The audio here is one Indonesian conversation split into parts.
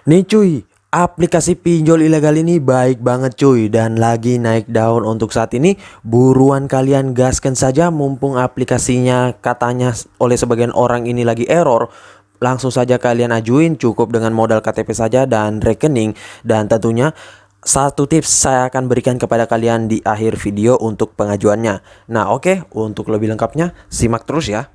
Nih cuy, aplikasi pinjol ilegal ini baik banget cuy dan lagi naik daun untuk saat ini. Buruan kalian gaskan saja mumpung aplikasinya katanya oleh sebagian orang ini lagi error. Langsung saja kalian ajuin cukup dengan modal KTP saja dan rekening. Dan tentunya satu tips saya akan berikan kepada kalian di akhir video untuk pengajuannya. Nah oke, untuk lebih lengkapnya simak terus ya.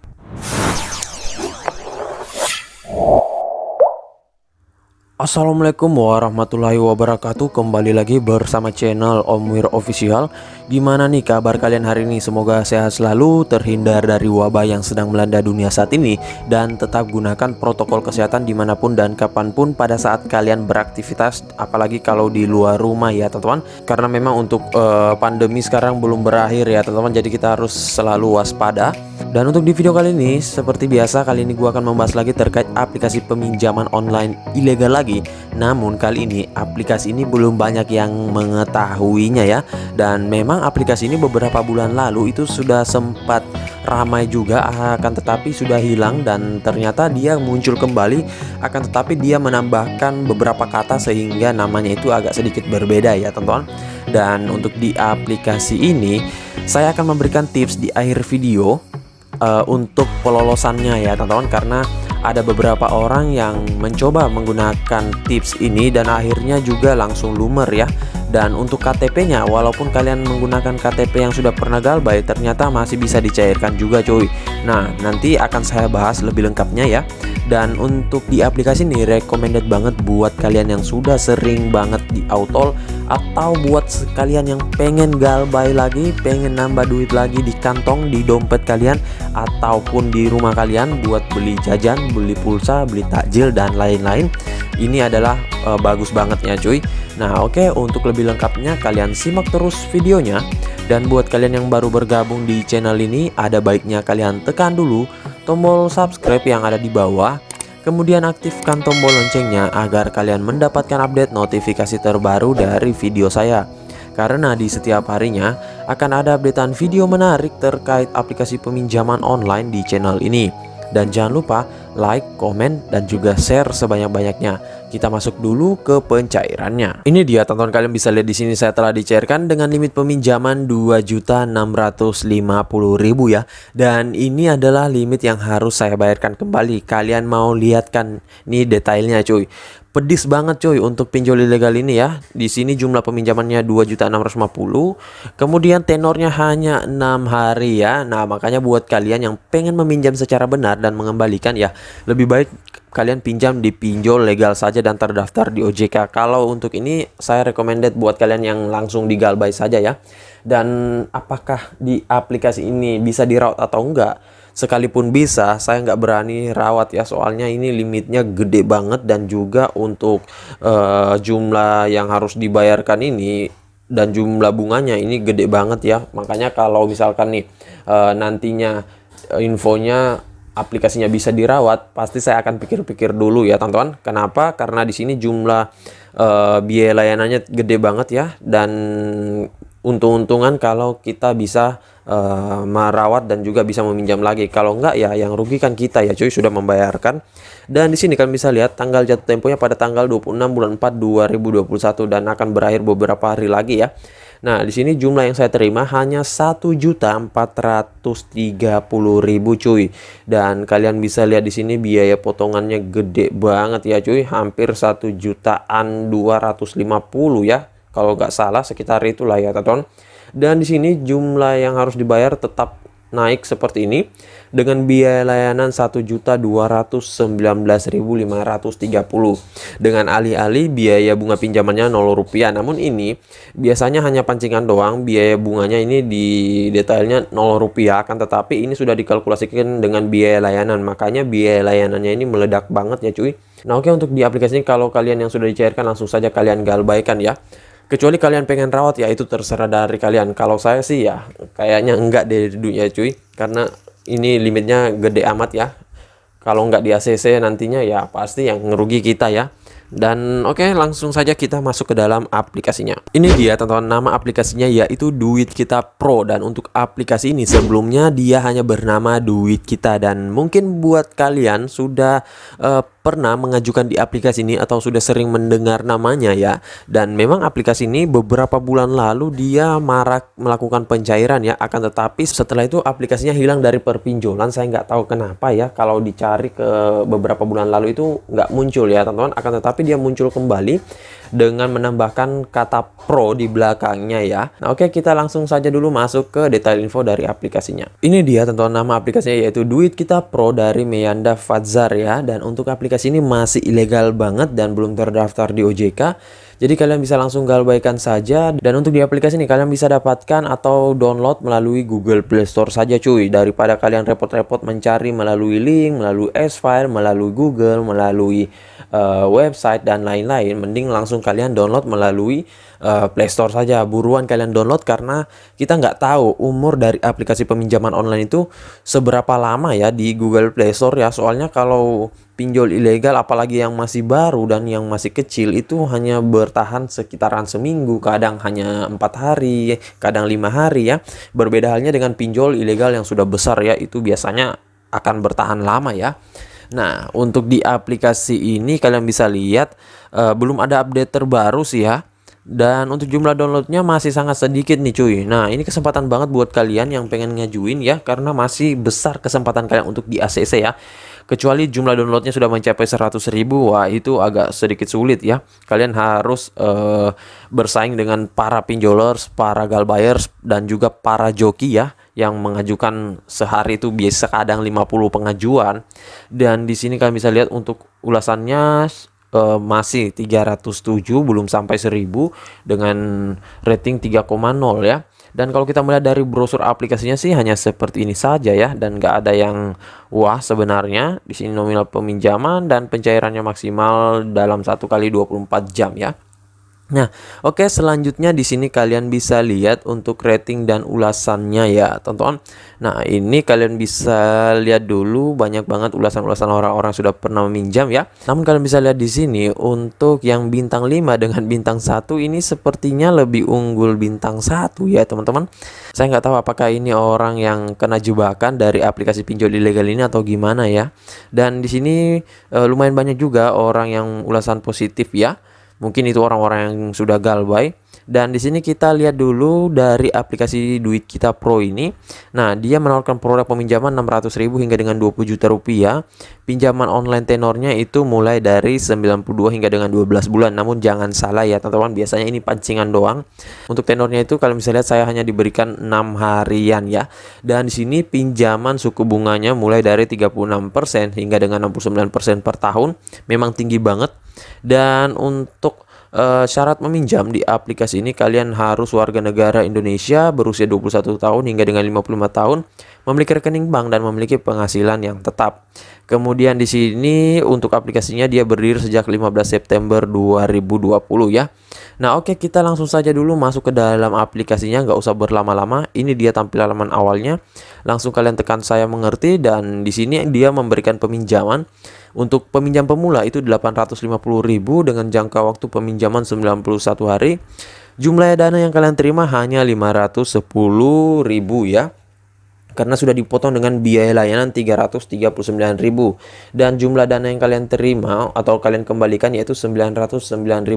Assalamualaikum warahmatullahi wabarakatuh. Kembali lagi bersama channel Om Wir Official. Gimana nih kabar kalian hari ini? Semoga sehat selalu, terhindar dari wabah yang sedang melanda dunia saat ini, dan tetap gunakan protokol kesehatan dimanapun dan kapanpun pada saat kalian beraktivitas, apalagi kalau di luar rumah ya teman-teman. Karena memang untuk pandemi sekarang belum berakhir ya teman-teman, jadi kita harus selalu waspada. Dan untuk di video kali ini, seperti biasa, kali ini gua akan membahas lagi terkait aplikasi peminjaman online ilegal lagi. Namun kali ini aplikasi ini belum banyak yang mengetahuinya ya. Dan memang aplikasi ini beberapa bulan lalu itu sudah sempat ramai juga, akan tetapi sudah hilang dan ternyata dia muncul kembali, akan tetapi dia menambahkan beberapa kata sehingga namanya itu agak sedikit berbeda ya teman-teman. Dan untuk di aplikasi ini saya akan memberikan tips di akhir video untuk pelolosannya ya teman-teman, karena ada beberapa orang yang mencoba menggunakan tips ini dan akhirnya juga langsung lumer ya. Dan untuk KTP-nya, walaupun kalian menggunakan KTP yang sudah pernah galbay, ternyata masih bisa dicairkan juga cuy. Nah nanti akan saya bahas lebih lengkapnya ya. Dan untuk di aplikasi ini recommended banget buat kalian yang sudah sering banget di autol, atau buat kalian yang pengen galbay lagi, pengen nambah duit lagi di kantong, di dompet kalian, ataupun di rumah kalian buat beli jajan, beli pulsa, beli takjil dan lain-lain. Ini adalah bagus banget ya cuy. Nah oke, untuk lebih lengkapnya kalian simak terus videonya. Dan buat kalian yang baru bergabung di channel ini, ada baiknya kalian tekan dulu tombol subscribe yang ada di bawah, kemudian aktifkan tombol loncengnya agar kalian mendapatkan update notifikasi terbaru dari video saya. Karena di setiap harinya akan ada updatean video menarik terkait aplikasi peminjaman online di channel ini. Dan jangan lupa like, komen, dan juga share sebanyak-banyaknya. Kita masuk dulu ke pencairannya. Ini dia teman-teman, kalian bisa lihat di sini saya telah dicairkan dengan limit peminjaman 2.650.000 ya. Dan ini adalah limit yang harus saya bayarkan kembali. Kalian mau lihat kan nih detailnya cuy. Pedis banget cuy untuk pinjol ilegal ini ya. Di sini jumlah peminjamannya 2.650.000. Kemudian tenornya hanya 6 hari ya. Nah, makanya buat kalian yang pengen meminjam secara benar dan mengembalikan ya, lebih baik kalian pinjam di pinjol legal saja dan terdaftar di OJK. Kalau untuk ini saya recommended buat kalian yang langsung digalbay saja ya. Dan apakah di aplikasi ini bisa dirawat atau enggak? Sekalipun bisa, saya nggak berani rawat ya, soalnya ini limitnya gede banget. Dan juga untuk jumlah yang harus dibayarkan ini dan jumlah bunganya ini gede banget ya. Makanya kalau misalkan nih nantinya infonya aplikasinya bisa dirawat, pasti saya akan pikir-pikir dulu ya teman-teman. Kenapa? Karena di sini jumlah biaya layanannya gede banget ya. Dan untung-untungan kalau kita bisa merawat dan juga bisa meminjam lagi. Kalau enggak ya yang rugi kan kita ya cuy, sudah membayarkan. Dan di sini kalian bisa lihat tanggal jatuh temponya pada tanggal 26 bulan 4 2021 dan akan berakhir beberapa hari lagi ya. Nah di sini jumlah yang saya terima hanya 1.430.000 cuy. Dan kalian bisa lihat di sini biaya potongannya gede banget ya cuy, hampir 1.250.000 ya. Kalau nggak salah sekitar itulah ya teman-teman. Dan di sini jumlah yang harus dibayar tetap naik seperti ini dengan biaya layanan 1.219.530 dengan alih-alih biaya bunga pinjamannya 0 rupiah. Namun ini biasanya hanya pancingan doang, biaya bunganya ini di detailnya 0 rupiah, akan tetapi ini sudah dikalkulasikan dengan biaya layanan, makanya biaya layanannya ini meledak banget ya cuy. Nah oke, untuk di aplikasi ini kalau kalian yang sudah dicairkan langsung saja kalian galbaikan ya. Kecuali kalian pengen rawat ya, itu terserah dari kalian. Kalau saya sih ya kayaknya enggak dari dunia cuy, karena ini limitnya gede amat ya. Kalau nggak di ACC nantinya ya pasti yang ngerugi kita ya. Dan oke, langsung saja kita masuk ke dalam aplikasinya. Ini dia teman-teman, nama aplikasinya yaitu Duit Kita Pro. Dan untuk aplikasi ini sebelumnya dia hanya bernama Duit Kita. Dan mungkin buat kalian sudah pernah mengajukan di aplikasi ini atau sudah sering mendengar namanya ya. Dan memang aplikasi ini beberapa bulan lalu dia marak melakukan pencairan ya. Akan tetapi setelah itu aplikasinya hilang dari perpinjolan. Saya nggak tahu kenapa ya, kalau dicari ke beberapa bulan lalu itu nggak muncul ya teman-teman. Akan tetapi dia muncul kembali dengan menambahkan kata Pro di belakangnya ya. Nah oke, kita langsung saja dulu masuk ke detail info dari aplikasinya. Ini dia teman-teman, nama aplikasinya yaitu Duit Kita Pro dari Meyanda Fadzar ya. Dan untuk aplikasi ini masih ilegal banget dan belum terdaftar di OJK. Jadi kalian bisa langsung galbaikan saja. Dan untuk di aplikasi ini kalian bisa dapatkan atau download melalui Google Play Store saja cuy. Daripada kalian repot-repot mencari melalui link, melalui S-File, melalui Google, melalui website dan lain-lain, mending langsung kalian download melalui Play Store saja. Buruan kalian download, karena kita nggak tahu umur dari aplikasi peminjaman online itu seberapa lama ya di Google Play Store ya. Soalnya kalau pinjol ilegal apalagi yang masih baru dan yang masih kecil itu hanya bertahan sekitaran seminggu, kadang hanya 4 hari, kadang 5 hari ya. Berbeda halnya dengan pinjol ilegal yang sudah besar ya, itu biasanya akan bertahan lama ya. Nah, untuk di aplikasi ini kalian bisa lihat belum ada update terbaru sih ya. Dan untuk jumlah downloadnya masih sangat sedikit nih cuy. Nah ini kesempatan banget buat kalian yang pengen ngajuin ya, karena masih besar kesempatan kalian untuk di ACC ya. Kecuali jumlah downloadnya sudah mencapai 100.000, wah itu agak sedikit sulit ya. Kalian harus bersaing dengan para pinjolers, para galbayers, dan juga para joki ya, yang mengajukan sehari itu biasa kadang 50 pengajuan. Dan di sini kalian bisa lihat untuk ulasannya masih 307, belum sampai 1000 dengan rating 3,0 ya. Dan kalau kita melihat dari brosur aplikasinya sih hanya seperti ini saja ya, dan nggak ada yang wah sebenarnya. Di sini nominal peminjaman dan pencairannya maksimal dalam 1 kali 24 jam ya. Nah, oke, selanjutnya di sini kalian bisa lihat untuk rating dan ulasannya ya, teman-teman. Nah, ini kalian bisa lihat dulu banyak banget ulasan-ulasan orang-orang sudah pernah meminjam ya. Namun kalian bisa lihat di sini untuk yang bintang 5 dengan bintang 1 ini sepertinya lebih unggul bintang 1 ya, teman-teman. Saya nggak tahu apakah ini orang yang kena jebakan dari aplikasi pinjol ilegal ini atau gimana ya. Dan di sini lumayan banyak juga orang yang ulasan positif ya. Mungkin itu orang-orang yang sudah galbay. Dan di sini kita lihat dulu dari aplikasi Duit Kita Pro ini. Nah, dia menawarkan produk peminjaman 600.000 hingga dengan 20 juta rupiah. Pinjaman online tenornya itu mulai dari 92 hingga dengan 12 bulan. Namun jangan salah ya teman-teman, biasanya ini pancingan doang. Untuk tenornya itu kalian bisa lihat saya hanya diberikan 6 harian ya. Dan di sini pinjaman suku bunganya mulai dari 36% hingga dengan 69% per tahun. Memang tinggi banget. Dan untuk syarat meminjam di aplikasi ini kalian harus warga negara Indonesia, berusia 21 tahun hingga dengan 55 tahun, memiliki rekening bank dan memiliki penghasilan yang tetap. Kemudian di sini untuk aplikasinya dia berdiri sejak 15 September 2020 ya. Nah oke, kita langsung saja dulu masuk ke dalam aplikasinya, nggak usah berlama-lama. Ini dia tampilan halaman awalnya. Langsung kalian tekan saya mengerti, dan di sini dia memberikan peminjaman. Untuk peminjam pemula itu 850.000 dengan jangka waktu peminjaman 91 hari. Jumlah dana yang kalian terima hanya 510.000 ya. Karena sudah dipotong dengan biaya layanan 339.000. Dan jumlah dana yang kalian terima atau kalian kembalikan yaitu 909.500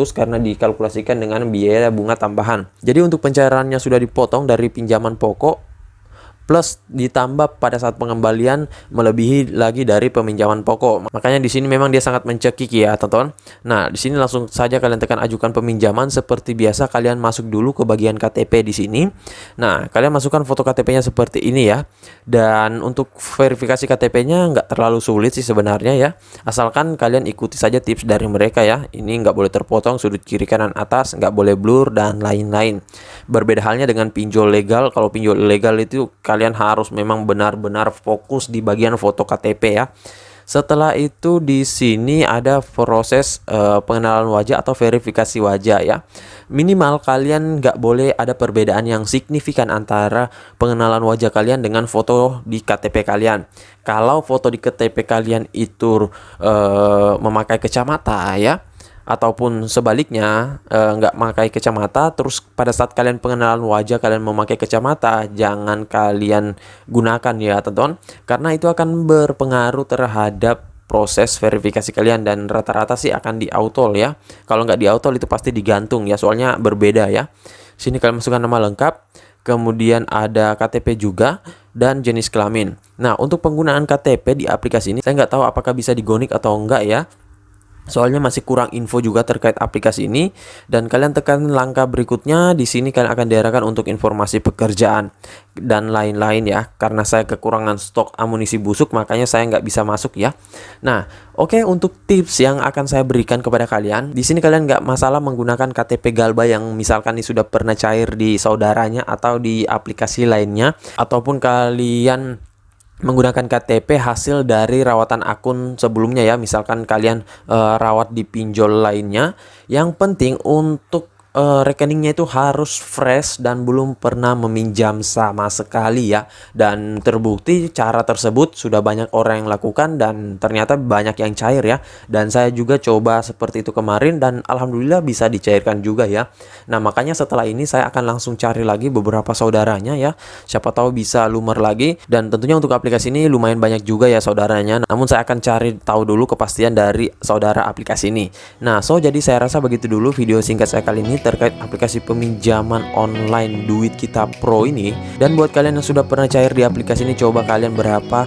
karena dikalkulasikan dengan biaya bunga tambahan. Jadi untuk pencairannya sudah dipotong dari pinjaman pokok plus ditambah pada saat pengembalian melebihi lagi dari peminjaman pokok. Makanya di sini memang dia sangat mencekik ya, teman-teman. Nah, di sini langsung saja kalian tekan ajukan peminjaman. Seperti biasa kalian masuk dulu ke bagian KTP di sini. Nah, kalian masukkan foto KTP-nya seperti ini ya. Dan untuk verifikasi KTP-nya nggak terlalu sulit sih sebenarnya ya. Asalkan kalian ikuti saja tips dari mereka ya. Ini nggak boleh terpotong sudut kiri kanan atas, nggak boleh blur dan lain-lain. Berbeda halnya dengan pinjol legal. Kalau pinjol ilegal itu kalian harus memang benar-benar fokus di bagian foto KTP ya. Setelah itu di sini ada proses pengenalan wajah atau verifikasi wajah ya. Minimal kalian nggak boleh ada perbedaan yang signifikan antara pengenalan wajah kalian dengan foto di KTP kalian. Kalau foto di KTP kalian itu memakai kacamata ya, ataupun sebaliknya nggak memakai kacamata, terus pada saat kalian pengenalan wajah kalian memakai kacamata, jangan kalian gunakan ya teman-teman, karena itu akan berpengaruh terhadap proses verifikasi kalian dan rata-rata sih akan di auto ya. Kalau nggak di auto itu pasti digantung ya, soalnya berbeda ya. Sini kalian masukkan nama lengkap, kemudian ada KTP juga dan jenis kelamin. Nah, untuk penggunaan KTP di aplikasi ini saya nggak tahu apakah bisa digonik atau enggak ya. Soalnya masih kurang info juga terkait aplikasi ini, dan kalian tekan langkah berikutnya. Di sini kalian akan diarahkan untuk informasi pekerjaan dan lain-lain ya. Karena saya kekurangan stok amunisi busuk, makanya saya nggak bisa masuk ya. Nah, oke, untuk tips yang akan saya berikan kepada kalian, di sini kalian nggak masalah menggunakan KTP Galba yang misalkan ini sudah pernah cair di saudaranya atau di aplikasi lainnya, ataupun kalian menggunakan KTP hasil dari rawatan akun sebelumnya ya, misalkan kalian rawat di pinjol lainnya. Yang penting untuk rekeningnya itu harus fresh dan belum pernah meminjam sama sekali ya, dan terbukti cara tersebut sudah banyak orang yang lakukan dan ternyata banyak yang cair ya. Dan saya juga coba seperti itu kemarin dan alhamdulillah bisa dicairkan juga ya. Nah, makanya setelah ini saya akan langsung cari lagi beberapa saudaranya ya, siapa tahu bisa lumer lagi. Dan tentunya untuk aplikasi ini lumayan banyak juga ya saudaranya, namun saya akan cari tahu dulu kepastian dari saudara aplikasi ini. Nah, jadi saya rasa begitu dulu video singkat saya kali ini terkait aplikasi peminjaman online Duit Kita Pro ini. Dan buat kalian yang sudah pernah cair di aplikasi ini, coba kalian berapa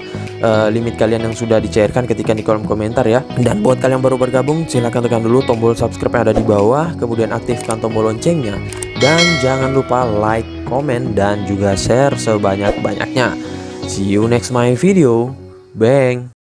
limit kalian yang sudah dicairkan, ketikkan di kolom komentar ya. Dan buat kalian yang baru bergabung, silahkan tekan dulu tombol subscribe yang ada di bawah, kemudian aktifkan tombol loncengnya, dan jangan lupa like, komen, dan juga share sebanyak-banyaknya. See you next my video. Bang.